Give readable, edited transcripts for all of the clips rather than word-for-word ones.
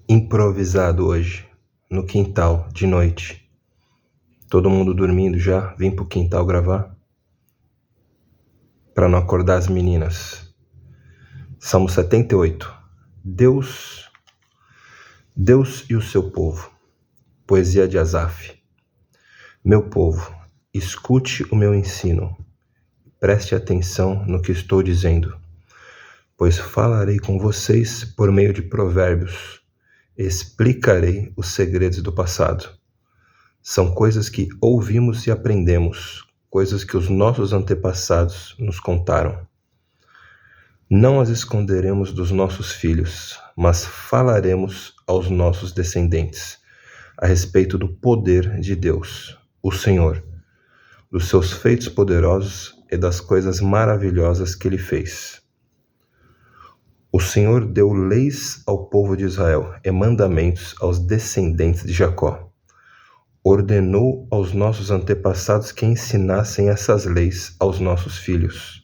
improvisado hoje, no quintal, de noite. Todo mundo dormindo já, vim pro quintal gravar. Para não acordar as meninas. Salmo 78. Deus e o seu povo. Poesia de Asaf. Meu povo, escute o meu ensino. Preste atenção no que estou dizendo. Pois falarei com vocês por meio de provérbios. Explicarei os segredos do passado. São coisas que ouvimos e aprendemos, coisas que os nossos antepassados nos contaram. Não as esconderemos dos nossos filhos, mas falaremos aos nossos descendentes a respeito do poder de Deus, o Senhor, dos seus feitos poderosos e das coisas maravilhosas que Ele fez. O Senhor deu leis ao povo de Israel e mandamentos aos descendentes de Jacó. Ordenou aos nossos antepassados que ensinassem essas leis aos nossos filhos,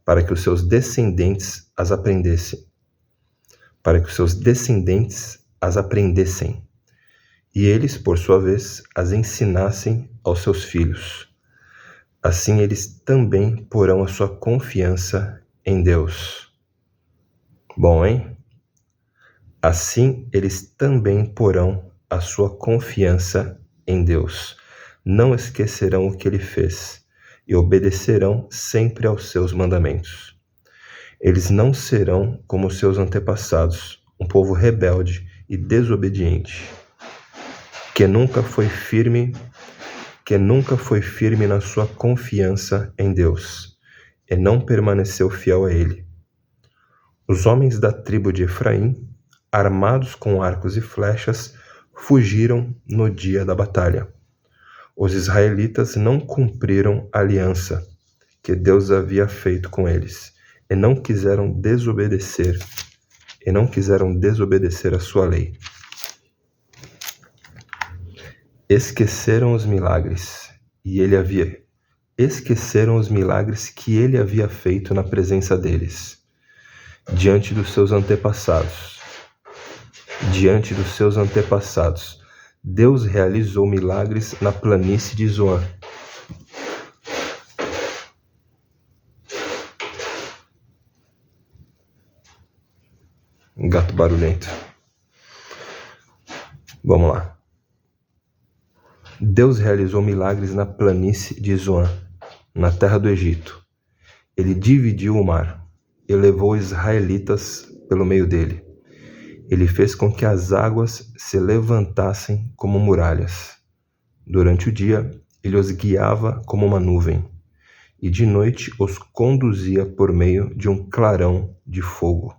para que os seus descendentes as aprendessem. E eles, por sua vez, as ensinassem aos seus filhos. Assim eles também porão a sua confiança em Deus. Bom, hein? Assim eles também porão a sua confiança em Deus. Não esquecerão o que Ele fez e obedecerão sempre aos seus mandamentos. Eles não serão como seus antepassados, um povo rebelde e desobediente, que nunca foi firme na sua confiança em Deus e não permaneceu fiel a Ele. Os homens da tribo de Efraim, armados com arcos e flechas, fugiram no dia da batalha. Os israelitas não cumpriram a aliança que Deus havia feito com eles e não quiseram desobedecer a sua lei. Esqueceram os milagres que ele havia feito na presença deles, diante dos seus antepassados. Deus realizou milagres na planície de Zoan. Um gato barulhento. Vamos lá. Deus realizou milagres na planície de Zoan, na terra do Egito. Ele dividiu o mar e levou os israelitas pelo meio dele. Ele fez com que as águas se levantassem como muralhas. Durante o dia, ele os guiava como uma nuvem, e de noite os conduzia por meio de um clarão de fogo.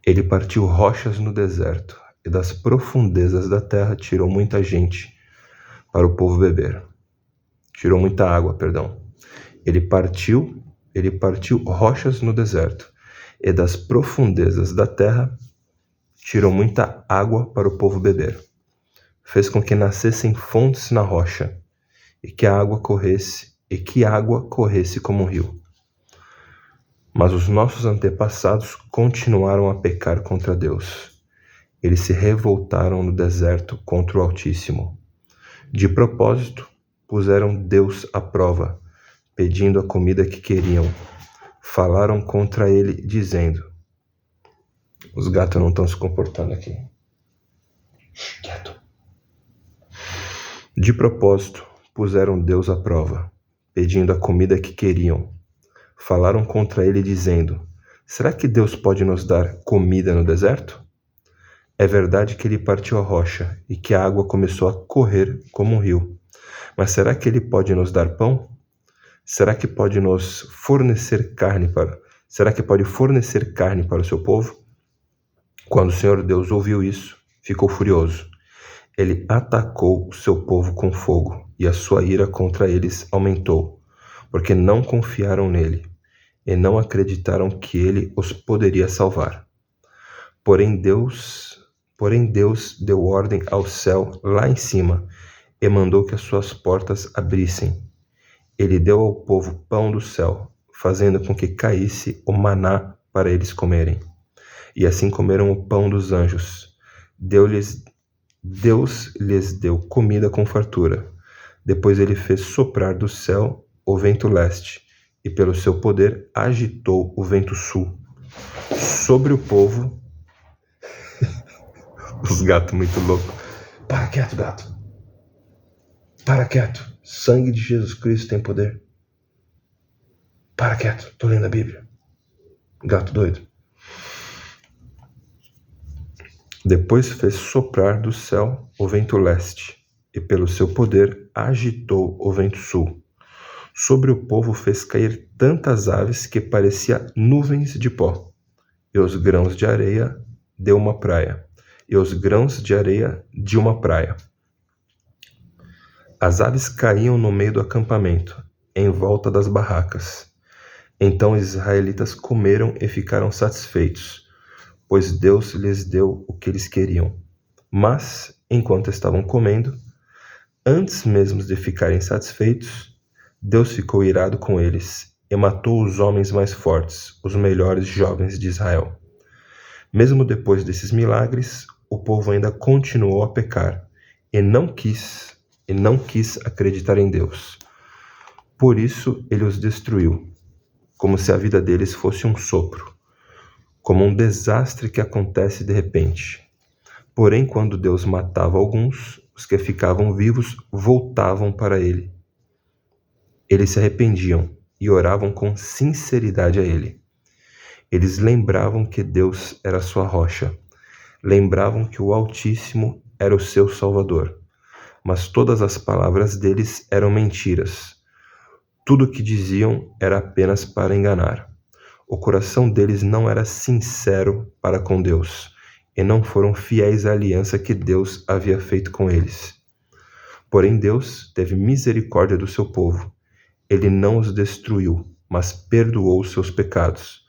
Ele partiu rochas no deserto, e das profundezas da terra tirou muita para o povo beber. Tirou muita água, perdão. Ele partiu rochas no deserto, e das profundezas da terra tirou muita água para o povo beber. Fez com que nascessem fontes na rocha, e que a água corresse como um rio. Mas os nossos antepassados continuaram a pecar contra Deus. Eles se revoltaram no deserto contra o Altíssimo. De propósito, puseram Deus à prova, pedindo a comida que queriam. Falaram contra ele, dizendo... Os gatos não estão se comportando aqui. Quieto. De propósito, puseram Deus à prova, pedindo a comida que queriam. Falaram contra ele, dizendo... Será que Deus pode nos dar comida no deserto? É verdade que ele partiu a rocha e que a água começou a correr como um rio. Mas será que ele pode nos dar pão? Será que pode fornecer carne para o seu povo? Quando o Senhor Deus ouviu isso, ficou furioso. Ele atacou o seu povo com fogo, e a sua ira contra eles aumentou, porque não confiaram nele, e não acreditaram que ele os poderia salvar. Porém Deus deu ordem ao céu lá em cima, e mandou que as suas portas abrissem. Ele deu ao povo pão do céu, fazendo com que caísse o maná para eles comerem. E assim comeram o pão dos anjos, Deus lhes deu comida com fartura. Depois ele fez soprar do céu o vento leste, e pelo seu poder agitou o vento sul. Sobre o povo... Os gatos muito loucos. Para quieto, gato. Para quieto. Sangue de Jesus Cristo tem poder. Para quieto. Tô lendo a Bíblia. Gato doido. Depois fez soprar do céu o vento leste, e pelo seu poder agitou o vento sul. Sobre o povo fez cair tantas aves que parecia nuvens de pó, e os grãos de areia de uma praia. As aves caíam no meio do acampamento, em volta das barracas. Então os israelitas comeram e ficaram satisfeitos, pois Deus lhes deu o que eles queriam. Mas, enquanto estavam comendo, antes mesmo de ficarem satisfeitos, Deus ficou irado com eles e matou os homens mais fortes, os melhores jovens de Israel. Mesmo depois desses milagres, o povo ainda continuou a pecar e não quis acreditar em Deus. Por isso ele os destruiu, como se a vida deles fosse um sopro, como um desastre que acontece de repente. Porém, quando Deus matava alguns, os que ficavam vivos voltavam para ele. Eles se arrependiam e oravam com sinceridade a ele. Eles lembravam que Deus era sua rocha. Lembravam que o Altíssimo era o seu Salvador. Mas todas as palavras deles eram mentiras. Tudo o que diziam era apenas para enganar. O coração deles não era sincero para com Deus, e não foram fiéis à aliança que Deus havia feito com eles. Porém, Deus teve misericórdia do seu povo. Ele não os destruiu, mas perdoou os seus pecados.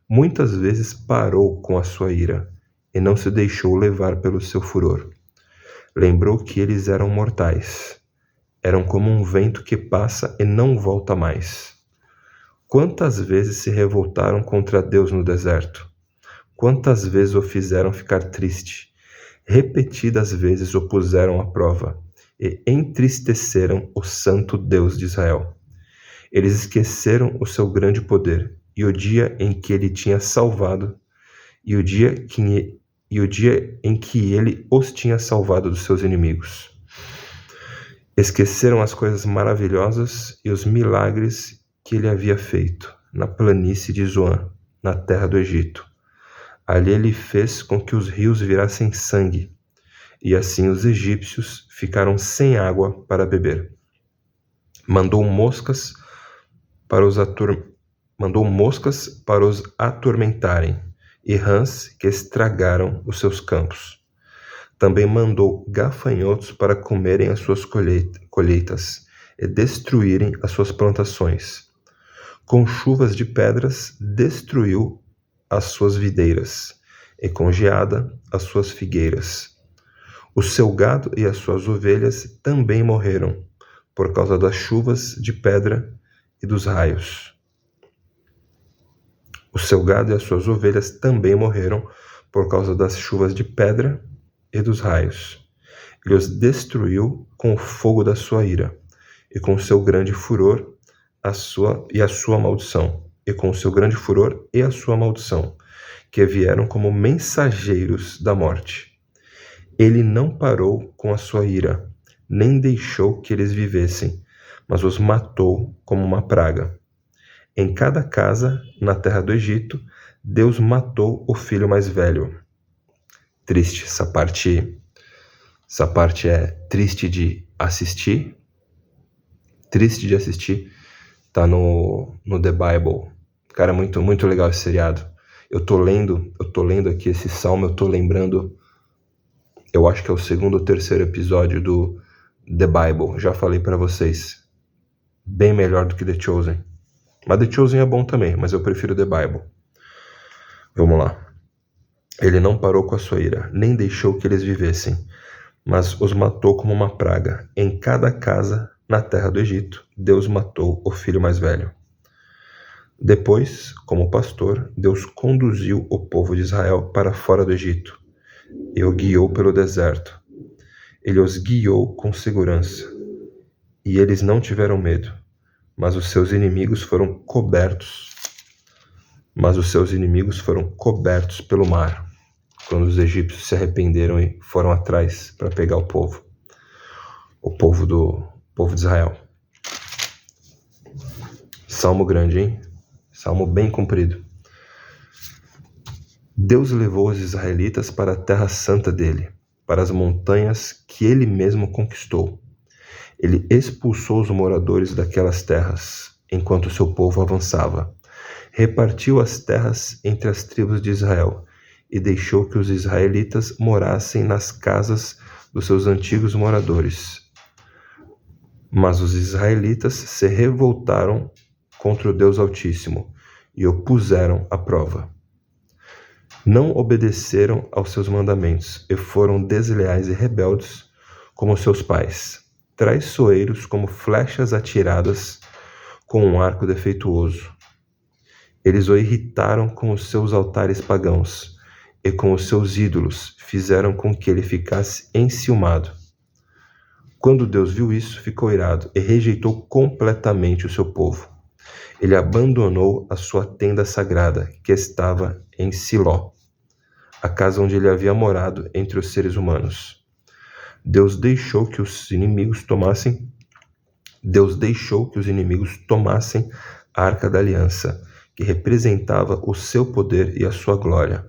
Muitas vezes parou com a sua ira, e não se deixou levar pelo seu furor. Lembrou que eles eram mortais. Eram como um vento que passa e não volta mais. Quantas vezes se revoltaram contra Deus no deserto? Quantas vezes o fizeram ficar triste? Repetidas vezes o puseram à prova e entristeceram o santo Deus de Israel. Eles esqueceram o seu grande poder e o dia em que ele tinha salvado, e o dia em que ele os tinha salvado dos seus inimigos. Esqueceram as coisas maravilhosas e os milagres que ele havia feito na planície de Zoan, na terra do Egito. Ali ele fez com que os rios virassem sangue, e assim os egípcios ficaram sem água para beber. Mandou moscas para os atormentarem, e rãs que estragaram os seus campos. Também mandou gafanhotos para comerem as suas colheitas e destruírem as suas plantações. Com chuvas de pedras destruiu as suas videiras, e com geada as suas figueiras. O seu gado e as suas ovelhas também morreram, por causa das chuvas de pedra e dos raios. O seu gado e as suas ovelhas também morreram, por causa das chuvas de pedra e dos raios. Ele os destruiu com o fogo da sua ira, e com o seu grande furor, a sua maldição, que vieram como mensageiros da morte. Ele não parou com a sua ira, nem deixou que eles vivessem, mas os matou como uma praga. Em cada casa, na terra do Egito, Deus matou o filho mais velho. Triste, essa parte é triste de assistir. Tá no The Bible. Cara, muito, muito legal esse seriado. Eu tô lendo aqui esse salmo, eu tô lembrando, eu acho que é o 2º ou 3º episódio do The Bible. Já falei pra vocês. Bem melhor do que The Chosen. Mas The Chosen é bom também, mas eu prefiro The Bible. Vamos lá. Ele não parou com a sua ira, nem deixou que eles vivessem, mas os matou como uma praga. Em cada casa, na terra do Egito, Deus matou o filho mais velho. Depois, como pastor, Deus conduziu o povo de Israel para fora do Egito. e o guiou pelo deserto. Ele os guiou com segurança, e eles não tiveram medo, mas os seus inimigos foram cobertos pelo mar, quando os egípcios se arrependeram e foram atrás para pegar o povo de Israel. Salmo grande, hein? Salmo bem comprido. Deus levou os israelitas para a terra santa dele, para as montanhas que ele mesmo conquistou. Ele expulsou os moradores daquelas terras, enquanto seu povo avançava. Repartiu as terras entre as tribos de Israel e deixou que os israelitas morassem nas casas dos seus antigos moradores. Mas os israelitas se revoltaram contra o Deus Altíssimo e o puseram à prova. Não obedeceram aos seus mandamentos e foram desleais e rebeldes como seus pais, traiçoeiros como flechas atiradas com um arco defeituoso. Eles o irritaram com os seus altares pagãos e com os seus ídolos fizeram com que ele ficasse enciumado. Quando Deus viu isso, ficou irado e rejeitou completamente o seu povo. Ele abandonou a sua tenda sagrada, que estava em Siló, a casa onde ele havia morado entre os seres humanos. Deus deixou que os inimigos tomassem a Arca da Aliança, que representava o seu poder e a sua glória.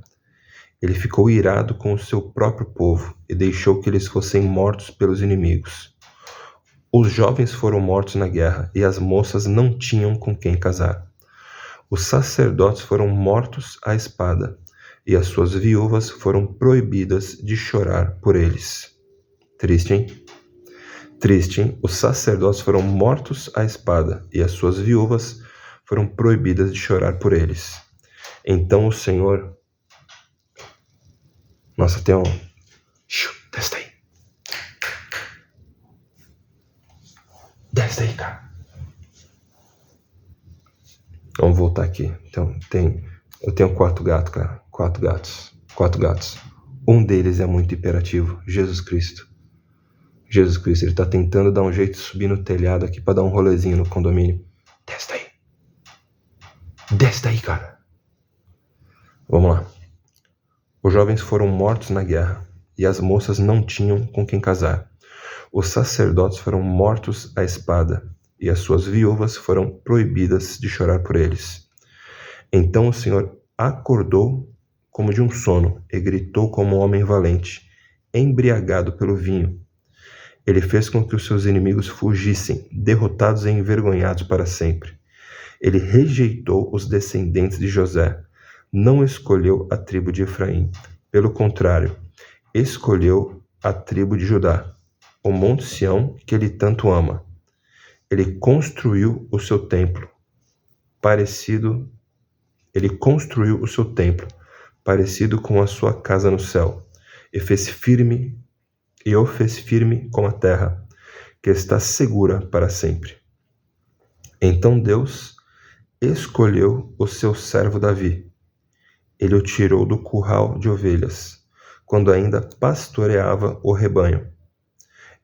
Ele ficou irado com o seu próprio povo e deixou que eles fossem mortos pelos inimigos. Os jovens foram mortos na guerra e as moças não tinham com quem casar. Os sacerdotes foram mortos à espada e as suas viúvas foram proibidas de chorar por eles. Triste, hein? Triste, hein? Os sacerdotes foram mortos à espada e as suas viúvas foram proibidas de chorar por eles. Então o Senhor... Nossa, tem um... Desce daí. Desce daí, cara. Vamos voltar aqui. Então, eu tenho 4 gatos, cara. 4 gatos. Um deles é muito hiperativo. Jesus Cristo. Ele tá tentando dar um jeito de subir no telhado aqui pra dar um rolezinho no condomínio. Desce daí, cara. Vamos lá. Os jovens foram mortos na guerra e as moças não tinham com quem casar. Os sacerdotes foram mortos à espada e as suas viúvas foram proibidas de chorar por eles. Então o Senhor acordou como de um sono e gritou como um homem valente, embriagado pelo vinho. Ele fez com que os seus inimigos fugissem, derrotados e envergonhados para sempre. Ele rejeitou os descendentes de José, não escolheu a tribo de Efraim. Pelo contrário, escolheu a tribo de Judá, o monte Sião que ele tanto ama. Ele construiu o seu templo, parecido com a sua casa no céu, e o fez firme com a terra, que está segura para sempre. Então Deus escolheu o seu servo Davi. Ele o tirou do curral de ovelhas, quando ainda pastoreava o rebanho.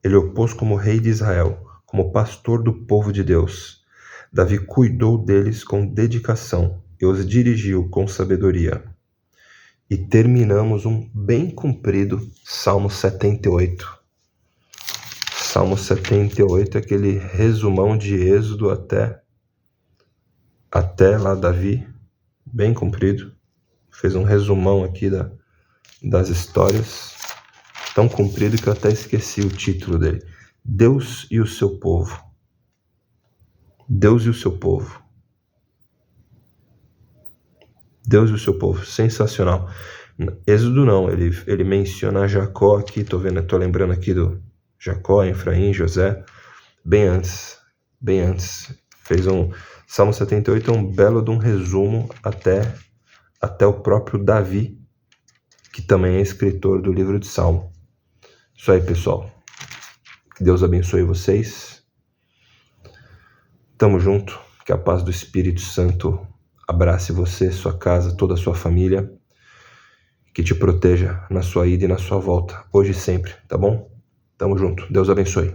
Ele o pôs como rei de Israel, como pastor do povo de Deus. Davi cuidou deles com dedicação e os dirigiu com sabedoria. E terminamos um bem comprido Salmo 78. Salmo 78 é aquele resumão de Êxodo até lá Davi, bem comprido. Fez um resumão aqui das histórias, tão comprido que eu até esqueci o título dele. Deus e o seu povo. Deus e o seu povo. Deus e o seu povo, sensacional. Êxodo não, ele menciona Jacó aqui, tô lembrando aqui do Jacó, Efraim, José, bem antes. Fez Salmo 78 é um belo de um resumo até o próprio Davi, que também é escritor do livro de Salmo. Isso aí, pessoal. Que Deus abençoe vocês. Tamo junto. Que a paz do Espírito Santo abrace você, sua casa, toda a sua família. que te proteja na sua ida e na sua volta, hoje e sempre, tá bom? Tamo junto. Deus abençoe.